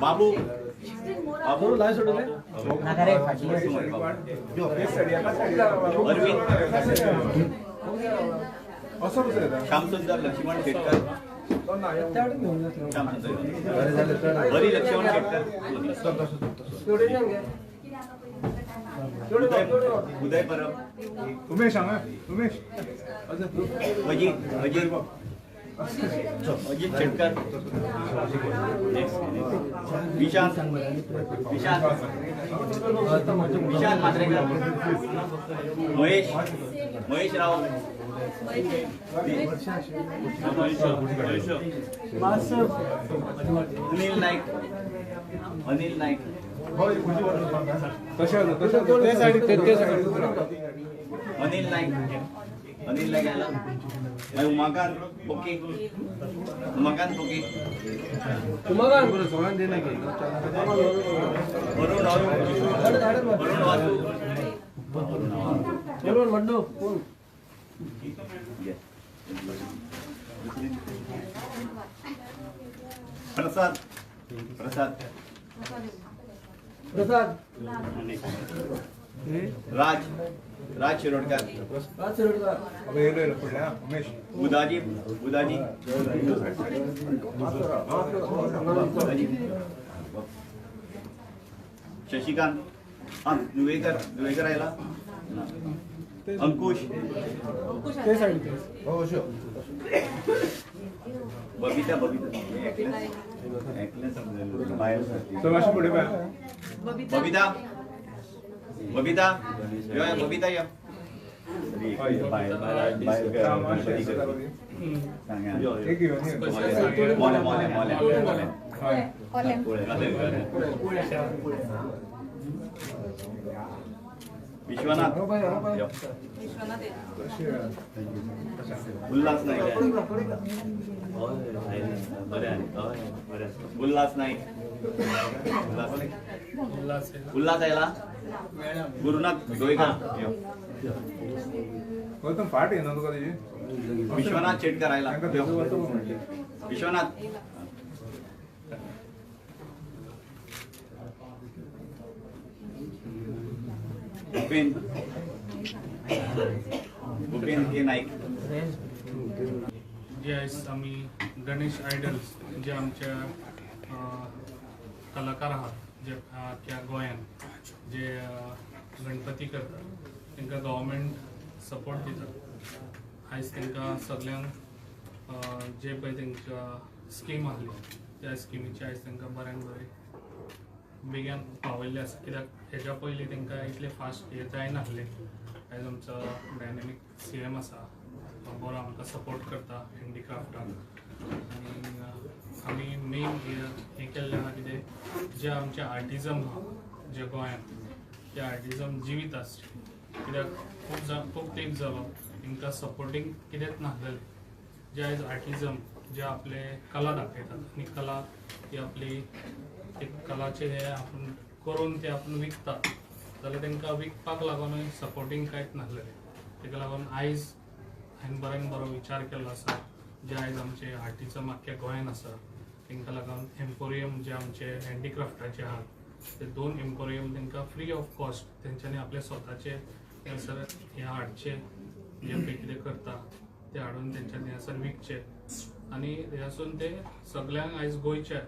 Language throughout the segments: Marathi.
बाबू बाबू लाय सोडले नागारे फाटी श्यामसुंदर लक्ष्मण शेटकर बरी लक्ष्मण शेटकर उदय परब उमेश उमेश अजित शेटकर विशाल मात्रेकर महेश राव अनिल नाईक अनिल नाईक अनिल नाईक आला उमाकांत पोके प्रसाद राज शिरोडकर बुदाजी शशिकांत नुवेकर आयला अंकुश बबिता या विश्वनाथ उल्हास नाईक उल्हास आयला गुरुनाथ गोयकर पाठ आहे ना तुका विश्वनाथ शेटकर आयला विश्वनाथ भूपेन के नाईक जे आम्ही गणेश आयडल्स जे आमच्या कलाकार आहात जे त्या गोंयान जे गणपती करतात तांकां गव्हर्मेंट सपोर्ट दिता आयज तांकां सगळ्यांक जे पळय तांच्या स्कीम आहली त्या स्किमीचे आयज तांकां बऱ्यान बरें बेगीन पावयल्ले आसा कित्याक हेच्या पयलीं तांकां इतले फास्ट हे जायनासलें आयज आमचो डायनॅमीक CM आसा तो बरो आमकां सपोर्ट करता हँडीक्राफ्टाक आनी आमी मेन हें केल्लें आसा कितें जे आमचे आर्टिजम आहा जे गोंयांत ते आर्टिजम जिवीत आसचे कित्याक खूब तेंप जालो तांकां सपोर्टींग कितेंच नासलेलें जे आयज आर्टिजम जे आपले कला दाखयतात आनी कला ती आपली एक कलाचे हे आपण करून ते आपण विकतात जाल्यार तांकां विकपाक लागूनय सपोर्टींग कांयच नासलेलें ताका लागून आयज हांवें बऱ्यान बरो विचार केल्लो आसा जे आयज आमचे आर्टिजम आख्ख्या गोंयान आसा तांकां लागून एम्पोरियम जे आमचे हँडीक्राफ्टाचे आहात ते 2 एम्पोरियम तांकां फ्री ऑफ कॉस्ट तेंच्यांनी आपले स्वताचे थंयसर हे हाडचे जे पळय कितें करता ते हाडून तेंच्यांनी थंयसर विकचे आनी हेसून ते सगळ्यांक आयज गोंयचे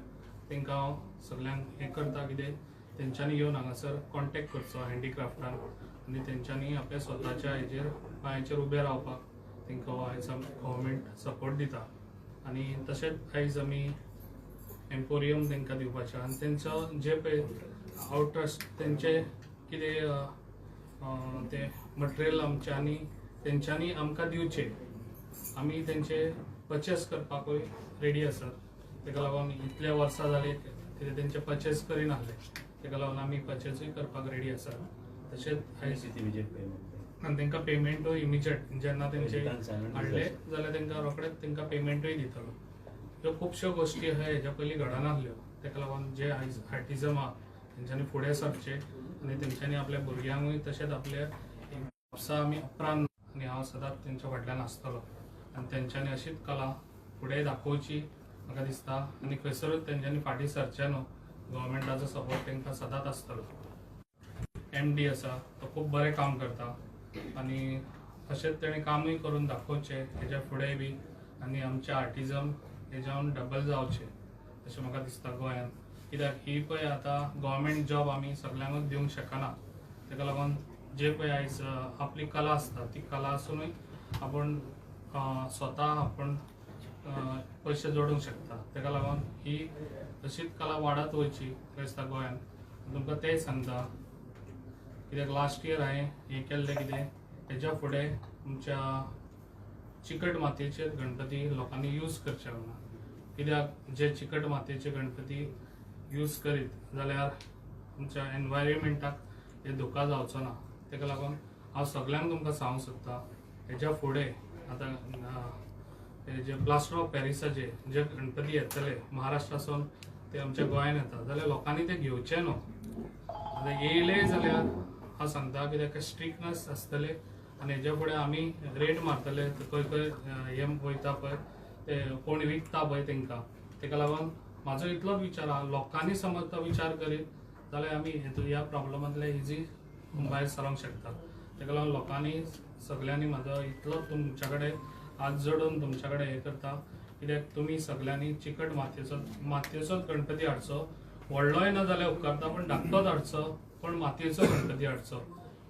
तांकां हांव सगळ्यांक हें करता कितें तेंच्यांनी येवन हांगासर कॉन्टेक्ट करचो हँडीक्राफ्टान आनी तेंच्यांनी आपल्या स्वताच्या हेजेर पांयाचेर उबे रावपाक तांकां आयज गव्हर्मेंट सपोर्ट दिता आनी तशेंच आयज आमी एम्पोरियम तांकां दिवपाचें आनी तेंचो जे पळय आउटरस्ट तेंचे कितें ते मटेरियल आमचे आनी तेंच्यांनी आमकां दिवचे आमी तेंचे परचेस करपाकूय रेडी आसात ताका लागून इतले वर्सां जाली कितें तेंचे परचेस करिनासले ताका लागून आमी परचेसूय करपाक रेडी आसात तशेंच आयज आनी तांकां पेमेंटूय इमिजिएट जेन्ना तेंचे हाडले जाल्यार तांकां रोखडेच तांकां पेमेंटूय दितलो ह्यो खुबश्यो गोश्टी आहा हेच्या पयलीं घडनासल्यो ताका लागून जे आयज आर्टिजम आहा तेंच्यांनी फुडें सरचें आनी तेंच्यांनी आपल्या भुरग्यांकूय तशेंच आपल्या आपसा आमी उपरांत आनी हांव सदांच तेंच्या फाटल्यान आसतलो आनी तेंच्यांनी अशीच कला फुडें दाखोवची म्हाका दिसता आनी खंयसरूच तेंच्यांनी फाटीं सरचें न्हू गव्हर्मेंटाचो सपोर्ट तांकां सदांच आसतलो. MD आसा तो खूब बरें काम करता आनी अशेंच तेणें कामूय करून दाखोवचें हेज्या फुडेंय बी आनी आमचें आर्टिजम हेज्यावन डबल जावचें अशें म्हाका दिसता गोंयांत. कित्याक ही पळय आतां गव्हर्मेंट जॉब आमी सगळ्यांकूच दिवंक शकना. ताका लागून जे पळय आयज आपली कला आसता ती कला आसुनूय आपूण स्वता आपूण पयशे जोडूंक शकता. ताका लागून ही अशीच कला वाडत वयची दिसता गोंयांत. तुमकां तेंय सांगता कित्याक लास्ट इयर हांवें हें केल्लें कितें हेज्या फुडें आमच्या चिकट मातयेचे गणपती लोकांनी यूज करचे ना. कित्याक जे चिकट मातयेचे गणपती यूज करीत जाल्यार आमच्या एनवायरमेंटाक हे धोका जावचो ना. ताका लागून हांव सगळ्यांक तुमकां सांगूंक सोदतां हेज्या फुडें आतां हे जे प्लास्टर ऑफ पॅरिसाचे जे गणपती येतले महाराष्ट्रासून ते आमच्या गोंयांत येता जाल्यार लोकांनी ते घेवचे न्हू. आतां येयले जाल्यार हांव सांगता कित्याक स्ट्रिक्टनेस आसतले आनी हेज्या फुडें आमी रेट मारतले खंय खंय हे वयता पळय ते कोण विकता पळय तांकां. ताका लागून म्हाजो इतलोच विचार आहा लोकांनी समज तो विचार करीत जाल्यार आमी ह्या प्रॉब्लमांतले इजी भायर सरोंक शकता. ताका लागून लोकांनी सगळ्यांनी म्हाजो इतलोच तुमच्या कडेन हात जोडून तुमच्या कडेन हें करता कित्याक तुमी सगळ्यांनी चिकट मातयेचोच गणपती हाडचो. व्हडलोय ना जाल्यार उपकारता पूण धाकटोच हाडचो पण मातयेचो गणपती हाडचो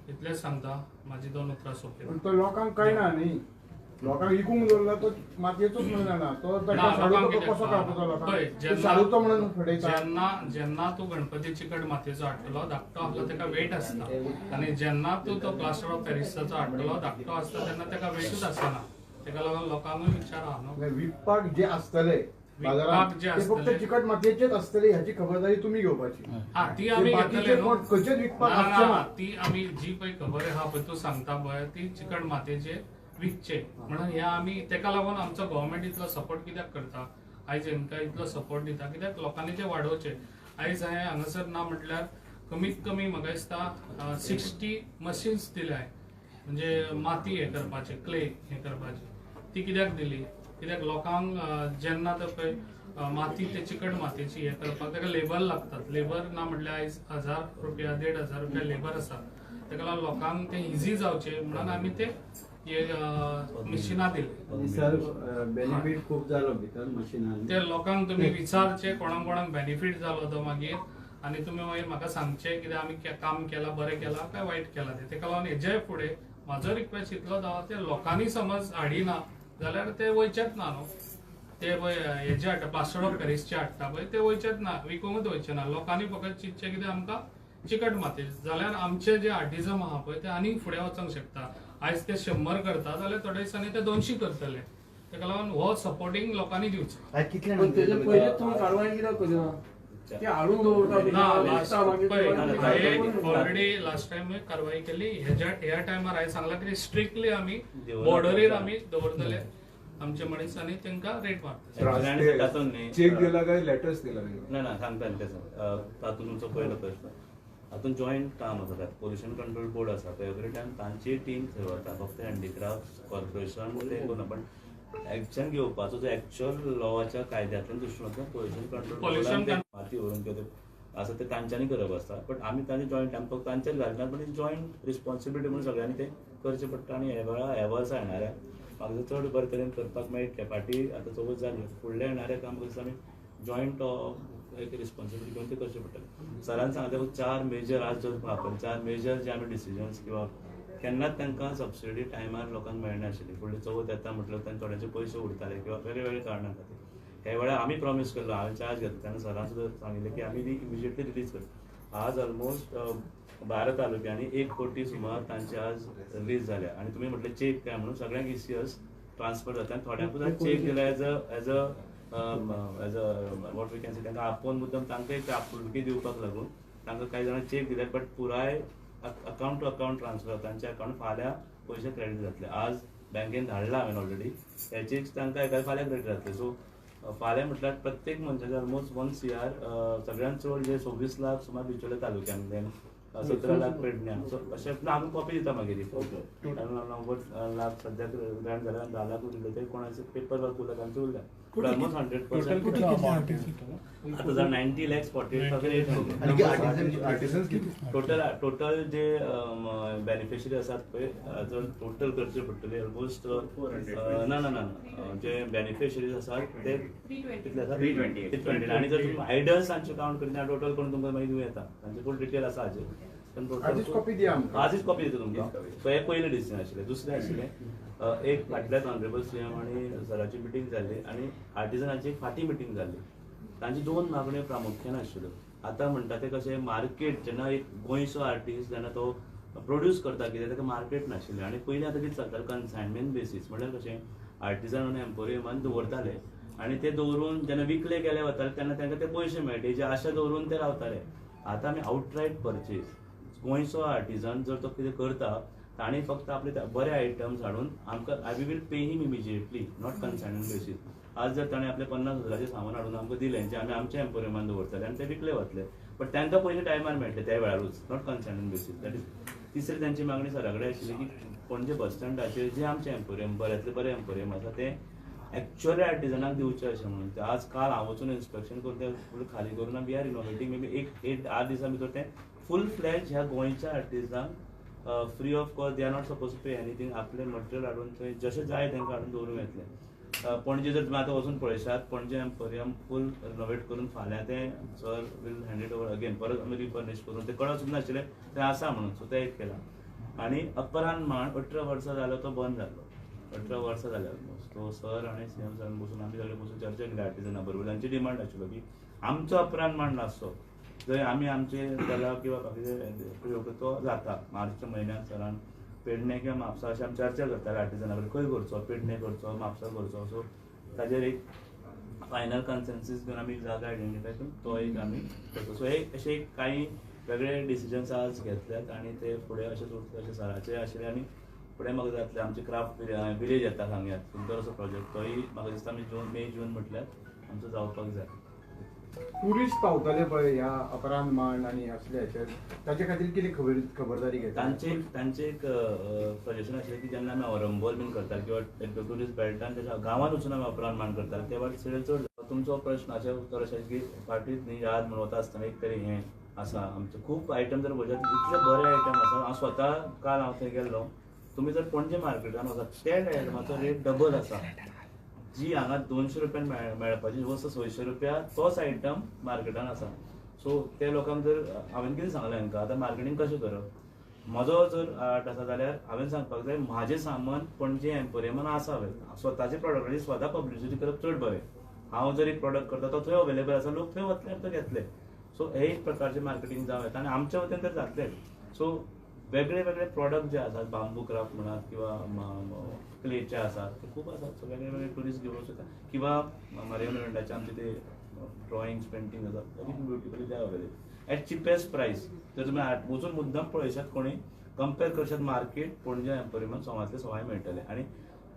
इतलेंच सांगता. म्हाजी 2 उतरां सोंपली. पण तो लोकांक कळना न्ही. लोकांक विकूंक दवरला तो मातयेचोच म्हणून जाणा तो कसो काडपाचो लोकांक साडूचो म्हणून फडयता. जेन्ना तूं गणपती चिकट मातयेचो हाडटलो धाकटो आसलो ताका वेट आसता आनी जेन्ना तूं तो प्लास्टर ऑफ पॅरिसाचो हाडटलो धाकटो आसता तेन्ना ताका वेटूच आसना. ताका लागून लोकांकूय विचार आहा न्हू. विकपाक जे आसतले बाजारांत ते फक्त चिकट मातयेचेच आसतले ह्याची खबरदारी तुमी घेवपाची. ती आमी घेतले न्हू. खंयचेच विकपाक आसचे ना. ती आमी जी पळय खबर आहा पळय तूं सांगता पळय ती चिकट मातयेचे विकचे म्हणून हे आमी ताका लागून आमचो गव्हर्मेंट इतलो सपोर्ट कित्याक करता. आयज हांकां इतलो सपोर्ट दिता कित्याक लोकांनी ते वाडोवचे. आयज हांवें हांगासर ना म्हटल्यार कमीत कमी म्हाका दिसता 60 मशीन्स दिल्याय म्हणजे माती हे करपाचे क्ले हे करपाचे. ती कित्याक दिली कित्याक लोकांक जेन्ना तो पळय माती ते चिकट मातयेची हे करपाक ताका लेबर लागतात. लेबर ना म्हटल्यार आयज 1000 रुपया 1500 रुपया लेबर आसा. ताका लागून लोकांक ते इजी जावचे म्हणून आमी ते मशिनां दिली. सर बेनिफिट खूप जालो भितर मशिनांनी. ते लोकांक तुमी विचारचे कोणाक कोणाक बेनिफीट जालो तो मागीर आनी तुमी मागीर म्हाका सांगचे कित्याक आमी काम केलां बरें केलां काय वायट केलां ते. ताका लागून हेजे फुडें म्हाजो रिक्वेस्ट इतलोच आहा ते लोकांनी समज हाडिना जाल्यार ते वयचेच ना न्हू. ते पळय हेजे हाडटा प्लास्टर ऑफ पॅरिसचे हाडटा पळय ते वयचेच ना विकूंकच वयचे ना. लोकांनी फकत चिंतचे कितें आमकां चिकट मातयेचे जाल्यार आमचे जे आर्टिजम आहा पळय ते आनीक फुडें वचूंक शकता. आयज ते 100 करता जाल्यार थोड्या दिसांनी ते 200 करतले. ताका लागून हो सपोर्टिंग लोकांनी दिवचो. कितले पहिले तुम्ही कारवाई कित्याक करिना ते हाडून दवरता. ऑलरेडी लास्ट टाइम कारवाई केली. ह्या टायमार हांवें सांगलां की स्ट्रिक्टली आमी बॉर्डरीर आमी दवरतले आमचे मनीस आनी तांकां रेट मारतले. चेक दिला काय लेटर्स दिला ना सांगता ते तातूंत तुमचो पयलो प्रश्न हातूंत जॉयंट काम आसा पोल्युशन कंट्रोल बोर्ड आसा तो एवरी टायम तांची टीम थंय वता. फक्त हँडिक्राफ्ट कॉर्पोरेशन ते करिना पण एक्शन घेवपाचो जो एक्च्युअल लॉच्या कायद्यांतल्यान दृश्टीकोनांतल्यान पोल्युशन कंट्रोल माती व्हरून कितें आसा ते तांच्यांनी करप आसता. बट आमी तांचे जॉयंट आमी फक्त तांचेच घालना पण जॉयंट रिस्पॉन्सिबिलिटी म्हणून सगळ्यांनी ते करचें पडटा. आनी ह्या वर्सा येणाऱ्या म्हाका चड बरे तरेन करपाक मेळटलें. फाटीं आतां चवथ जाली फुडल्या येणाऱ्या काम करता आमी जॉयंट एक रिस्पॉन्सिबिलिटी घेवन ते करचें पडटलें. सरान सांगता 4 मेजर आज जर आपण 4 मेजर जे आमी डिसिजन्स किंवा केन्नाच तांकां सबसिडी टायमार लोकांक मेळनाशिल्ली. फुडली चवथ येता म्हटल्यार तांचे थोड्यांचे पयशे उरताले किंवा वेगळे वेगळे कारणां खातीर. काही वेळार आमी प्रॉमिस केल्लो हांवें चार्ज घेतलो तेन्ना सरान सुद्दां सांगिल्लें की आमी ती इमिजिएटली रिलीज करता. आज ऑलमोस्ट 12 तालुक्यांनी 1 कोटी सुमार तांचे आज रिलीज जाल्या. आनी तुमी म्हटलें चेक काय म्हणून सगळ्यांक ECS ट्रान्सफर जाता आनी थोड्यांक चेक दिला as a what we can say तांकां आपोवन मुद्दम तांकां एक आपुलकी दिवपाक लागून तांकां कांय जाणां चेक दिल्यात. बट पुराय अकाउंट टू अकाउंट ट्रान्सफर तांच्या अकाउंट फाल्यां पयशे क्रेडीट जातले. आज बँकेन धाडला हांवें ऑलरेडी हे चेक्स तांकां एका फाल्यां क्रेडीट जातले. सो फाल्यां म्हटल्यार प्रत्येक मनशाचे ऑलमोस्ट 1 CR सगळ्यांत चड जे 26 लाख सुमार बिचोले तालुक्यांतल्यान 17 लाख पेडण्यां. सो अशें आमी कॉपी दिता मागीर 90 लाख सद्याक ग्रांट जाल्या 10 लाख उरले ते कोणाचे पेपर वर्क उरला तांचे उरल्या. ऑलमोस्ट 100%. आता जर 90 lakhs 48,800 आणि आर्टिसन्स किती टोटल जे बेनिफिशरी असतात पळय जर टोटल करचे पडटले ऑलमोस्ट ना जे बेनिफिशरीज असतात ते कितले आसा 320 आणि जर तुम्ही आयडल्स तांचे काउंट करीत टोटल करून तुमकां मागीर दिवं येता तांचे फूल डिटेल आसा हाजेर आधीच कॉपी दिया आमकां. आजच कॉपी दिता तुमकां सो हे पयले डिसिजन आशिल्लें दुसरें आशिल्लें एक फाटल्याच ऑनरेबल सीएम आणि सराची मिटींग जाल्ली आणि आर्टिजनाची एक फाटी मिटींग जाल्ली तांची 2 मागण्यो प्रामुख्यान आशिल्ल्यो. आतां म्हणटा ते कशें मार्केट जेन्ना एक गोंयचो आर्टिस्ट जेन्ना तो प्रोड्यूस करता कितें ताका मार्केट नाशिल्लें आणि पयलीं आतां कितें चलतालें कन्सायनमेंट बेसीस म्हळ्यार कशें आर्टिजन आनी एम्पोरियमान दवरताले आणि ते दवरून जेन्ना विकले गेले वताले तेन्ना तांकां ते पयशे मेळटा हेजी आशा दवरून ते रावताले. आतां आमी आउटरायट परचेज गोंयचो आर्टिजन जर तो कितें करता ताणें फक्त आपले बरे आयटम्स हाडून आमकां we will pay him immediately not consignment basis. आज जर ताणें आपले 50,000 सामान हाडून आमकां दिलें जे आमी आमच्या एम्पोरियमान दवरतले आनी ते विकले वतले बट तांकां पयलीं टायमार मेळटले त्या वेळारूच not consignment basis. That is तिसरी तांची मागणी सरा कडेन आशिल्ली की पणजे बस स्टँडाचेर जे आमचे एम्पोरियम बऱ्यांतले बरे एम्पोरियम आसा ते एक्च्युअली आर्टिजनाक दिवचे अशें म्हणून आज काल हांव वचून इन्स्पेक्शन करून ते फूल खाली करून वी आर इनोवेटींग मे बी 8 दिसां भितर ते फूल फ्लॅज ह्या गोंयच्या आर्टिस्टांक free of cost they are not supposed pay anything आपले मटेरियल हाडून थंय जशें जाय तांकां हाडून दवरूंक येतलें. पणजे जर तुमी आतां वचून पळयशात पणजे एम्पोरियम फूल रिनोवेट करून फाल्यां ते sir will hand it over again परत आमी रिफर्निश करून ते कळत सुद्दां नाशिल्लें तें आसा म्हणून सो ते एक केलां. आनी अपरान मांड 18 वर्सां जालो तो बंद जाल्लो 18 वर्सां जाले ऑलमोस्ट. तो सर आनी सीएम सरान बसून आमी सगळे बसून चर्चा केली आर्टिजना बरोबर. तांची डिमांड आशिल्लो की आमचो अपरान मांड नासचो जंय आमी आमचे तलाव किंवा बाकीचे तो जाता मार्चच्या म्हयन्यात सरान पेडणे किंवा म्हापसा अशें आमी चर्चा करताले आर्टिजना बरोबर खंय करचो पेडणे करचो म्हापसा करचो. सो ताजेर एक फायनल कन्सेन्सीस घेवन आमी जागा आयडेंटिफाय करून तो एक आमी करतो. सो हे अशे काही वेगळे डिसिजन्स आज घेतल्यात आणि ते फुडें अशेंच उरतले अशें सराचें आशिल्लें आणि फुडें म्हाका जातलें आमचे क्राफ्ट विलेज येता सांगयात सुंदर असो प्रोजेक्ट तोय म्हाका दिसता आमी मे जून म्हटल्यार आमचो जावपाक जाय. टुरिस्ट पावतले पळय ह्या अपरान मांड आनी असले हाचेर ताचे खातीर कितें खबरदारी घेता? तांचे एक सजेशन आशिल्लें की जेन्ना आमी औरंबोल बीन करताले किंवा ट्युरिस्ट बेल्टान त्याच्या गांवांत वचून आमी अपरान मांड करताले ते वाट चड जाता. तुमचो प्रश्नाचें उत्तर अशें की फाटीच न्ही याद म्हणून वता आसतना एक तरी हें आसा आमचे खूब आयटम जर पळयत इतले बरे आयटम आसा. हांव स्वता काल हांव थंय गेल्लो तुमी जर पणजे मार्केटान वचात त्या आयटमाचो रेट डबल आसा. जी हांगा 200 रुपयान मेळपाची वस्त 600 रुपया तोच आयटम मार्केटान आसा. सो ते लोकांक जर हांवें कितें सांगलें हांकां आतां मार्केटींग कशें करप म्हजो जर आर्ट आसा जाल्यार हांवें सांगपाक जाय म्हाजें सामान पणजे एम्पोरियमान आसा स्वताचे प्रॉडक्टाची स्वता पब्लिसिटी करप चड बरें. हांव जर एक प्रॉडक्ट करता तो थंय अवेलेबल आसा लोक थंय वतल्यार तो घेतले. सो हे एक प्रकारचे मार्केटींग जावं येता आनी आमच्या वतीन तर जातलें. सो वेगळे वेगळे प्रॉडक्ट जे आसात बांबू क्राफ्ट म्हणात किंवा क्लेचे आसात ते खूब आसात. सो वेगळे वेगळे टुरिस्ट घेवूं शकता किंवा मरियम रेंडाचे आमचे ते ड्रॉइंग्स पेंटींग आसात very beautifully they available at cheapest प्रायस. जर तुमी वचून मुद्दम पळयशात कोणी कंपेर करशात मार्केट पणजे एम्पोरियमान सवायतले सवाय मेळटले. आणि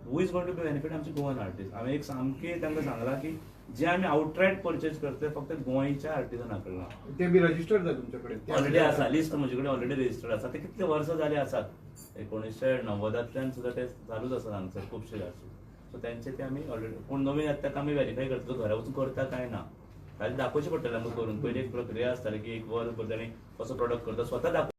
who is going to be benefit आमचे गोवन आर्टिस्ट. हांवें एक सामकें तांकां सांगलां की जे आमी आउटरायट परचेज करता फक्त गोंयच्या आर्टिजना कडल्यान. ते बी रजिस्टर्ड जाय तुमचे कडेन ऑलरेडी आसा लिस्ट म्हजे कडेन ऑलरेडी रजिस्टर्ड आसा. ते कितले वर्सां जाली आसात 1990तल्यान सुद्दां ते चालूच आसात हांगसर खुबशे जाचे. सो तेंचे ते आमी ऑलरेडी पूण नवीन येता ताका आमी व्हेरीफाय करता तो घरा वचून करता काय ना खाली दाखोवचें पडटलें आमकां करून. पयलीं एक प्रक्रिया आसताली की एक वर भर ताणें कसो प्रॉडक्ट करता स्वता दाखोवचें